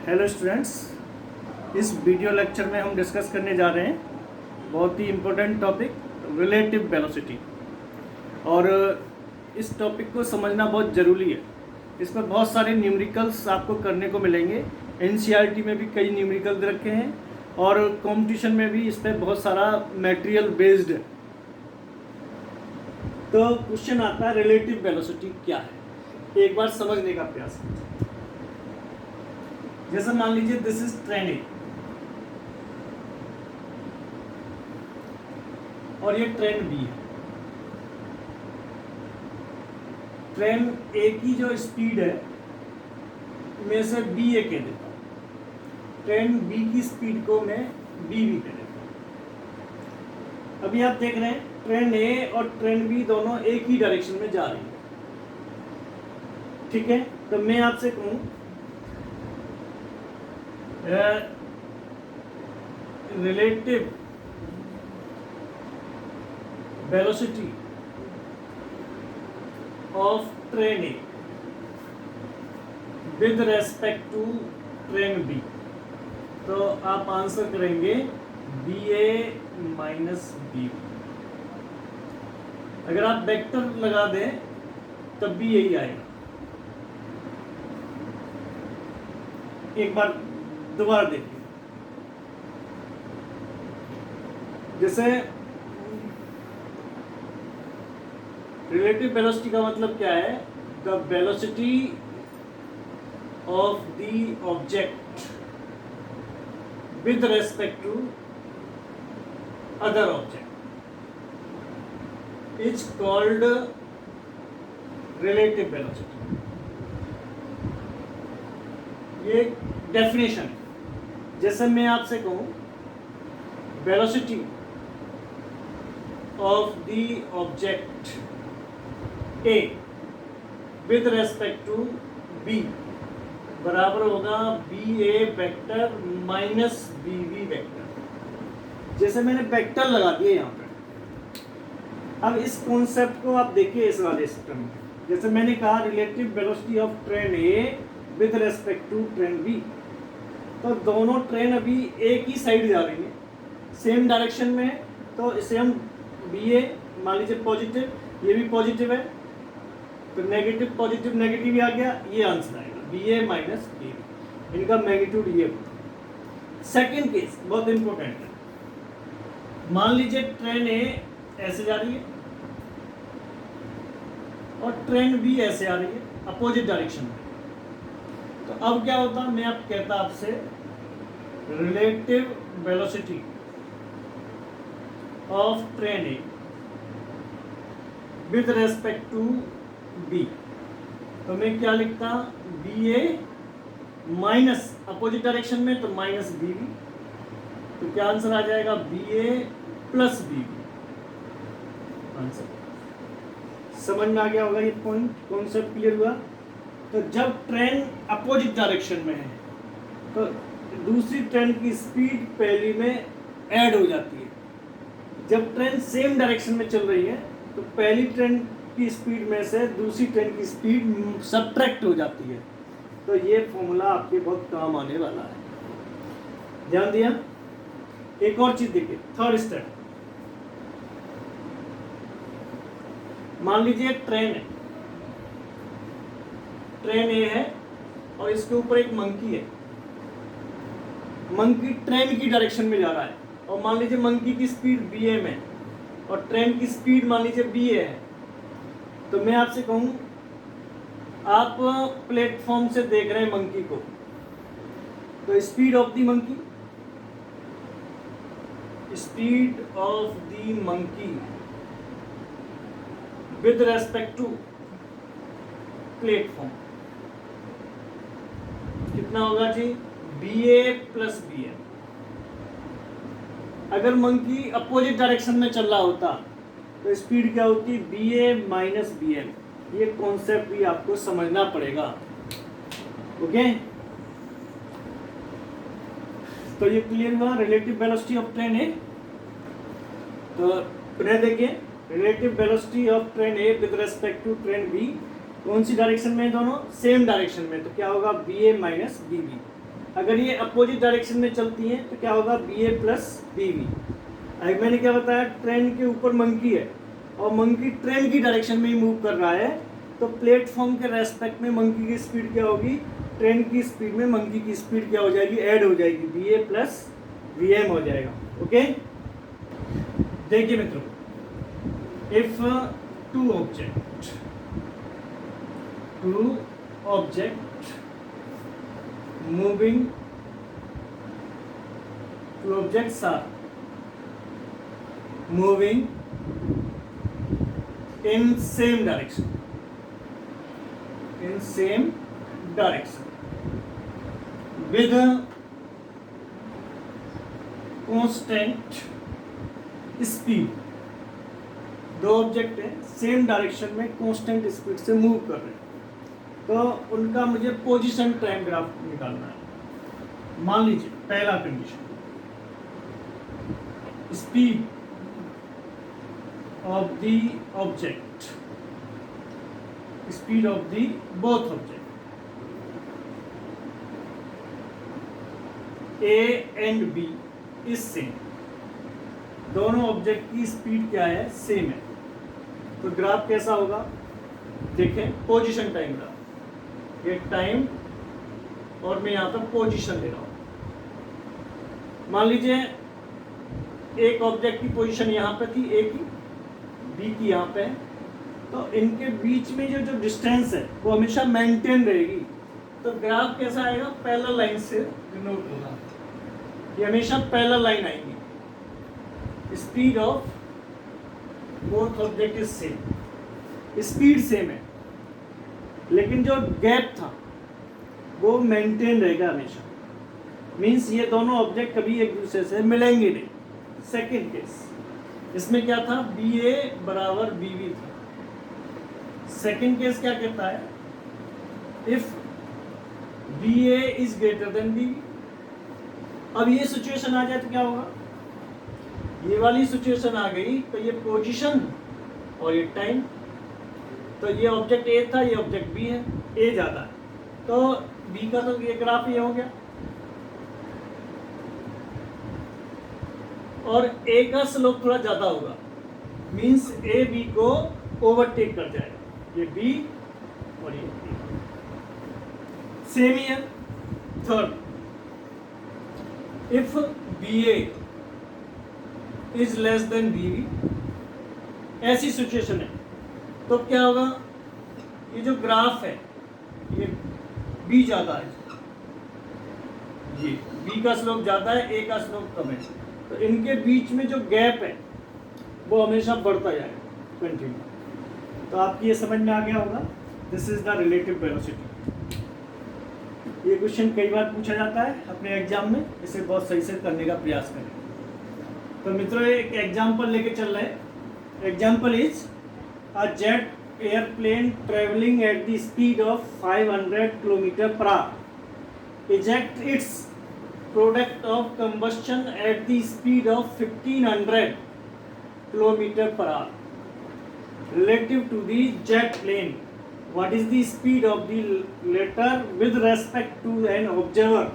Hello students, इस video lecture में हम डिस्कस करने जा रहे हैं बहुत ही इम्पोर्टेंट टॉपिक रिलेटिव वेलोसिटी। और इस टॉपिक को समझना बहुत ज़रूरी है। इस पर बहुत सारे न्यूमेरिकल्स आपको करने को मिलेंगे। एनसीईआरटी में भी कई न्यूमेरिकल रखे हैं और कंपटीशन में भी इस पर बहुत सारा मटेरियल बेस्ड है। तो क्वेश्चन आता है रिलेटिव वेलोसिटी क्या है, एक बार समझने का प्रयास कीजिए। जैसे मान लीजिए दिस इज ट्रेन ए और ये ट्रेन बी है। ट्रेन ए की जो स्पीड है मैं से बी ए कह देता हूँ, ट्रेन बी की स्पीड को मैं बी बी कह देता हूँ। अभी आप देख रहे हैं ट्रेन ए और ट्रेन बी दोनों एक ही डायरेक्शन में जा रही है, ठीक है। तो मैं आपसे कहूँ relative velocity of train A with respect to train B, तो आप आंसर करेंगे BA माइनस BB। अगर आप वेक्टर लगा दें तब भी यही आएगा। एक बार दोबारा देखिए, जैसे रिलेटिव वेलोसिटी का मतलब क्या है, the velocity of the object with respect to other object is called relative velocity. ये डेफिनेशन है। जैसे मैं आपसे कहूं velocity of the object A with respect to B बराबर होगा B A vector minus B B vector. जैसे मैंने वेक्टर लगा दिए यहाँ पे। अब इस कॉन्सेप्ट को आप देखिए इस वाले सिस्टम में। जैसे मैंने कहा relative velocity of train A with respect to train B, तो दोनों ट्रेन अभी एक ही साइड जा रही है, सेम डायरेक्शन में है। तो इसे हम बी ए मान लीजिए पॉजिटिव, ये भी पॉजिटिव है, तो नेगेटिव पॉजिटिव नेगेटिव ही आ गया, ये आंसर आएगा B A minus B B. इनका मैग्नीट्यूड ये होगा। सेकेंड केस बहुत इंपॉर्टेंट है। मान लीजिए ट्रेन ए ऐसे जा रही है और ट्रेन बी ऐसे आ रही है अपोजिट डायरेक्शन में। तो अब क्या होता, मैं अब कहता आपसे relative velocity of train A with respect to B, तो मैं क्या लिखता, B A minus opposite direction में तो माइनस बी बी, तो क्या आंसर आ जाएगा B A plus B B. Answer समझ में आ गया होगा, ये पॉइंट कॉन्सेप्ट क्लियर हुआ। तो जब ट्रेन अपोजिट डायरेक्शन में है तो दूसरी ट्रेन की स्पीड पहली में ऐड हो जाती है। जब ट्रेन सेम डायरेक्शन में चल रही है तो पहली ट्रेन की स्पीड में से दूसरी ट्रेन की स्पीड सब्ट्रैक्ट हो जाती है। तो ये फॉर्मूला आपके बहुत काम आने वाला है, ध्यान दिया। एक और चीज देखिए, थर्ड स्टेप। मान लीजिए ट्रेन है, ट्रेन ए है और इसके ऊपर एक मंकी है। मंकी ट्रेन की डायरेक्शन में जा रहा है और मान लीजिए मंकी की स्पीड बी ए में और ट्रेन की स्पीड मान लीजिए बी ए है। तो मैं आपसे कहूं, आप प्लेटफॉर्म से देख रहे हैं मंकी को, तो speed of the monkey, speed of the monkey with respect to platform कितना होगा जी, B A plus B M. अगर मंकी अपोजिट डायरेक्शन में चल रहा होता तो स्पीड क्या होती, B A minus B M. ये कॉन्सेप्ट भी आपको समझना पड़ेगा, ओके। तो ये क्लियर हुआ relative velocity of train A. तो पुनः देखिए, relative velocity of train A with respect to train B, कौन सी डायरेक्शन में, दोनों सेम डायरेक्शन में, तो क्या होगा B A minus B B. अगर ये अपोजिट डायरेक्शन में चलती हैं तो क्या होगा, B A plus B V. अगर मैंने क्या बताया, ट्रेन के ऊपर मंकी है और मंकी ट्रेन की डायरेक्शन में ही मूव कर रहा है, तो प्लेटफॉर्म के रेस्पेक्ट में मंकी की स्पीड क्या होगी, ट्रेन की स्पीड में मंकी की स्पीड क्या हो जाएगी, ऐड हो जाएगी, B A plus V M हो जाएगा। ओके, देखिए मित्रों, if two object moving, two objects are moving in same direction, with a constant speed। दो ऑब्जेक्ट है सेम डायरेक्शन में कांस्टेंट स्पीड से मूव कर रहे हैं, तो उनका मुझे पोजीशन टाइम ग्राफ निकालना है। मान लीजिए पहला condition, speed of the object, speed of the both object A and B is same. दोनों ऑब्जेक्ट की स्पीड क्या है, सेम है। तो ग्राफ कैसा होगा, देखें, पोजीशन टाइम ग्राफ, ये टाइम और मैं यहाँ पर पोजीशन ले रहा हूँ। मान लीजिए एक ऑब्जेक्ट की पोजीशन यहाँ पे थी, ए की, बी की यहाँ पे है, तो इनके बीच में जो डिस्टेंस है वो हमेशा मेंटेन रहेगी। तो ग्राफ कैसा आएगा, पैरेलल लाइन से डिनोट होगा, ये हमेशा पैरेलल लाइन आएगी। Speed of both object is same, speed same है, लेकिन जो गैप था वो मेंटेन रहेगा हमेशा। मींस ये दोनों ऑब्जेक्ट कभी एक दूसरे से मिलेंगे नहीं। सेकंड केस, इसमें क्या था, बी ए बराबर बी वी था। सेकंड केस क्या कहता है, if B A is greater than B V. अब ये सिचुएशन आ जाए तो क्या होगा, ये वाली सिचुएशन आ गई तो ये पोजीशन और ये टाइम, तो ये ऑब्जेक्ट ए था, ये ऑब्जेक्ट बी है, ए ज़्यादा है तो बी का तो ये ग्राफ ये हो गया, और ए का स्लोप थोड़ा ज़्यादा होगा, मींस ए बी को ओवरटेक कर जाएगा, ये बी और ये बी सेम ही है। Third, if B A is less than B V, ऐसी सिचुएशन है तो क्या होगा, ये जो ग्राफ है ये बी ज़्यादा है, ये बी का स्लोप ज़्यादा है, ए का स्लोप कम है, तो इनके बीच में जो गैप है वो हमेशा बढ़ता जाएगा कंटिन्यू। तो आपकी ये समझ में आ गया होगा, this is the relative velocity. ये क्वेश्चन कई बार पूछा जाता है अपने एग्जाम में, इसे बहुत सही से करने का प्रयास करें। तो मित्रों एक एग्जाम्पल लेके चल रहे हैं। Example is a jet airplane traveling at the speed of 500 km per hour eject its product of combustion at the speed of 1500 km per hour relative to the jet plane. What is the speed of the latter with respect to an observer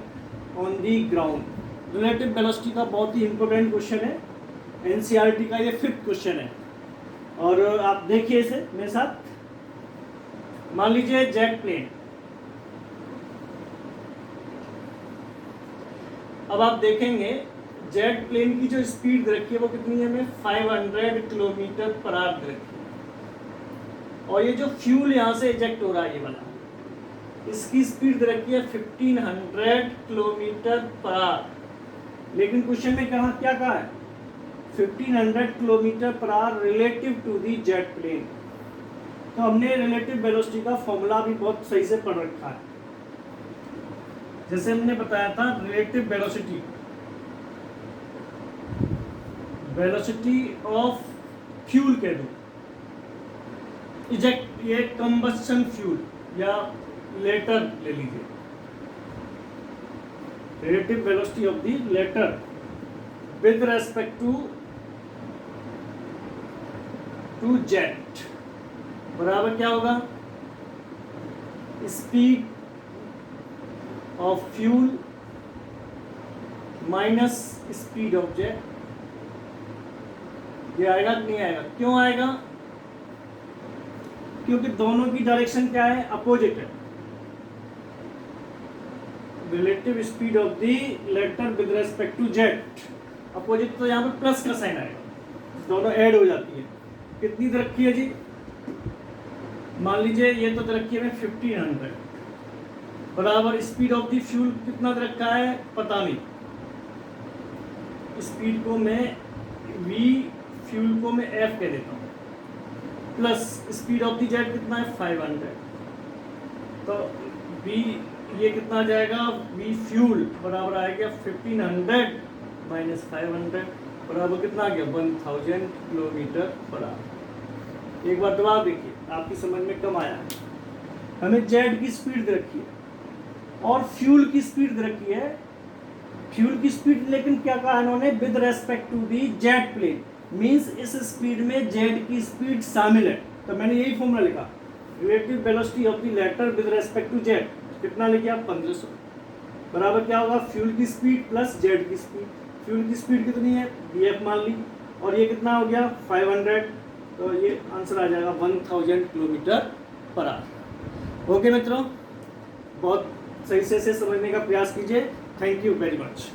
on the ground? Relative velocity का बहुत ही important question है, NCERT का ये 5th question है। और आप देखिए इसे मेरे साथ। मान लीजिए जेट प्लेन, अब आप देखेंगे जेट प्लेन की जो स्पीड रखी है वो कितनी है, हमें 500 किलोमीटर पर आवर रखी है, और ये जो फ्यूल यहाँ से इजेक्ट हो रहा है ये वाला, इसकी स्पीड रखी है 1500 किलोमीटर पर आवर। लेकिन क्वेश्चन में क्या कहा है, 1500 kilometre per hour relative to the jet plane. तो हमने रिलेटिव वेलोसिटी का फॉर्मूला भी बहुत सही से पढ़ रखा है। जैसे हमने बताया था, रिलेटिव वेलोसिटी ऑफ फ्यूल कह दो, इजेक्ट, ये कंबस्शन फ्यूल या लेटर ले लीजिए, relative velocity of the letter with respect to jet बराबर क्या होगा, speed of fuel minus speed of jet, ये आएगा कि नहीं आएगा? क्यों आएगा? क्योंकि दोनों की डायरेक्शन क्या है? अपोजिट है। Relative speed of the letter with respect to jet, opposite, तो यहाँ पे प्लस का साइन आएगा, दोनों ऐड हो जाती है। कितनी दे रखी है जी? मान लीजिए ये तो दे रखी है 1500 बराबर स्पीड ऑफ द फ्यूल कितना दे रखा है पता नहीं, स्पीड को मैं v, फ्यूल को मैं f कह देता हूँ, plus speed of the jet कितना है 500, तो v ये कितना आ जाएगा? v फ्यूल बराबर आएगा 1500 माइनस 500 बराबर कितना आ गया? 1000 किलोमीटर बराबर। एक बार दोबारा देखिए, आपकी समझ में कम आया है। हमें जेट की स्पीड दे रखी है और फ्यूल की स्पीड दे रखी है, फ्यूल की स्पीड, लेकिन क्या कहा इन्होंने? With respect to the jet plane, means इस स्पीड में जेट की स्पीड शामिल है, तो मैंने यही फॉर्मूला लिखा, relative velocity of the letter with respect to jet, कितना लिखा? 1500 बराबर क्या होगा? फ्यूल की स्पीड प्लस जेट की स्पीड। फ्यूल की स्पीड कितनी है? vf मान ली, और ये कितना हो गया? 500, तो ये आंसर आ जाएगा 1000 किलोमीटर पर आवर। ओके मित्रों, बहुत सही से समझने का प्रयास कीजिए। Thank you very much.